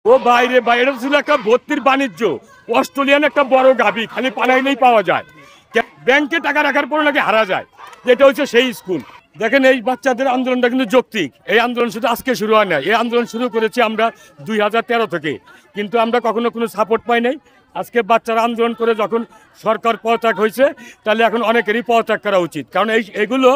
ও বাইরে বাইরে ছিল একটা ভর্তির বাণিজ্য। অস্ট্রেলিয়ান একটা বড় গাভী খালি পানাইলেই পাওয়া যায়, ব্যাংকে টাকা রাখার পর নাকি হারা যায়। এটা হচ্ছে সেই স্কুল। দেখেন এই বাচ্চাদের আন্দোলনটা কিন্তু যৌক্তিক। এই আন্দোলন শুধু আজকে শুরু হয় না, এই আন্দোলন শুরু করেছি আমরা 2013 থেকে, কিন্তু আমরা কখনো কোনো সাপোর্ট পাই নাই। আজকে বাচ্চারা আন্দোলন করে যখন সরকার পদত্যাগ হয়েছে, তাহলে এখন অনেকেরই পদত্যাগ করা উচিত, কারণ এগুলো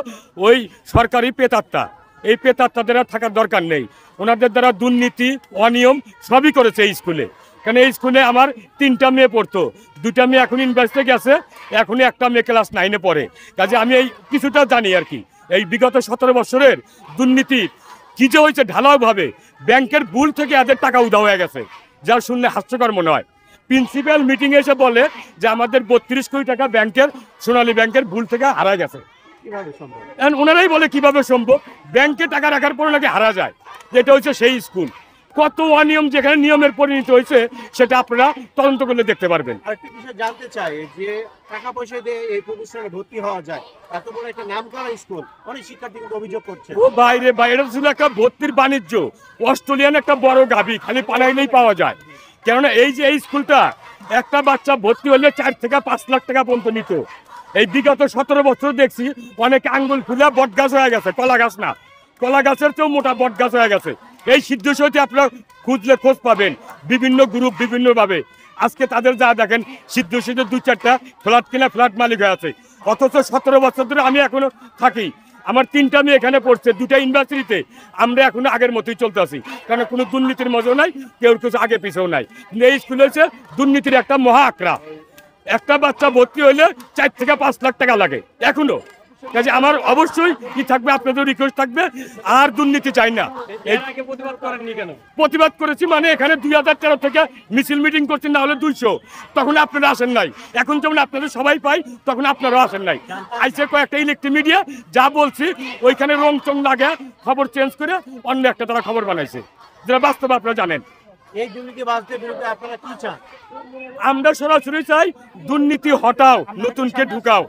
ওই সরকারি পেতাত্তা। এই পেতাত্তাদের আর থাকার দরকার নেই। ওনাদের দ্বারা দুর্নীতি অনিয়ম সবই করেছে এই স্কুলে। কারণ এই স্কুলে আমার 3টা মেয়ে পড়তো, 2টা মেয়ে এখন ইউনিভার্সিটি গেছে, এখনই একটা মেয়ে ক্লাস 9-এ পড়ে। কাজে আমি এই কিছুটা জানি আর কি। এই বিগত 17 বছরের দুর্নীতি কী যে হয়েছে ঢালাওভাবে, ব্যাংকের ভুল থেকে এদের টাকা উধাও হয়ে গেছে, যা শুনলে হাস্যকর মনে হয়। প্রিন্সিপাল মিটিংয়ে এসে বলে যে আমাদের 32 কোটি টাকা ব্যাংকের, সোনালী ব্যাংকের ভুল থেকে হারা গেছে। ওনারাই বলে কিভাবে সম্ভব, ব্যাংকে টাকা রাখার পর নাকি হারা যায়। এটা হচ্ছে সেই স্কুল। কত অনিয়ম যেখানে নিয়মের পরিণত হয়েছে সেটা আপনারা তদন্ত করলে দেখতে পারবেন। আরেকটা বিষয় জানতে চাই, যে টাকা পয়সা দিয়ে এই প্রতিষ্ঠানে ভর্তি হওয়া যায়, এত বড় একটা নামকরা স্কুল, অনেক শিক্ষার্থী কিন্তু অভিযোগ করছে। ও বাইরে বাইরে ছিল একটা ভর্তির বাণিজ্য। অস্ট্রেলিয়ান একটা বড় গাভী খালি পানাইলেই পাওয়া যায়। কেননা এই যে এই স্কুলটা, একটা বাচ্চা ভর্তি হলে 4 থেকে 5 লাখ টাকা পর্যন্ত নিত। এই বিগত 17 বছর দেখছি অনেক আঙ্গুল ফুলে বট গাছ হয়ে গেছে, কলা গাছ না, কলা গাছের চেয়েও মোটা বট গাছ হয়ে গেছে। এই সিদ্ধেশ্বরীতে আপনারা খুঁজলে খোঁজ পাবেন, বিভিন্ন গ্রুপ বিভিন্নভাবে। আজকে তাদের যা দেখেন, সিদ্ধেশ্বরীতে 2-4টা ফ্ল্যাট কিনা ফ্ল্যাট মালিক হয়ে আছে। অথচ 17 বছর ধরে আমি এখনো থাকি, আমার 3টা মেয়ে এখানে পড়ছে, 2টা ইউনিভার্সিটিতে। আমরা এখনো আগের মতোই চলতে আছি, কারণ কোনো দুর্নীতির মজাও নাই, কেউ কিছু আগে পিছেও নাই। কিন্তু এই স্কুলে হচ্ছে দুর্নীতির একটা মহা আঁকড়া। একটা বাচ্চা ভর্তি হইলে 4 থেকে 5 লাখ টাকা লাগে এখনো। কাজে আমার অবশ্যই কি থাকবে, আপনাদের রিকোয়েস্ট থাকবে, আর দুর্নীতি চাই না। প্রতিবাদ করেছি মানে এখানে 2013 থেকে মিছিল মিটিং করছি, না হলে 200, তখন আপনারা আসেন নাই। এখন যেমন আপনাদের সবাই পাই, তখন আপনারাও আসেন নাই। আইসে কয়েকটা ইলেকট্রিক মিডিয়া যা বলছি ওইখানে রং চং লাগে, খবর চেঞ্জ করে অন্য একটা তারা খবর বানাইছে, যেটা বাস্তব আপনারা জানেন। এই দুর্নীতিবাজদের বিরুদ্ধে আপনারা কি চান? আমরা সরাসরি চাই দুর্নীতি হটাও, নতুনকে ঢুকাও।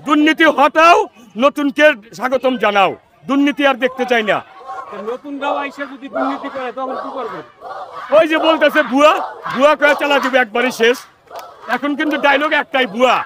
দুর্নীতি হটাও, নতুনকে স্বাগতম জানাও। দুর্নীতি আর দেখতে চাই না। নতুনরাও আইসা যদি দুর্নীতি করে তখন কি করবে? ওই যে বলতেছে ভুয়া ভুয়া করে চালা দিবে একবারই শেষ। এখন কিন্তু ডায়লগ একটাই, ভুয়া।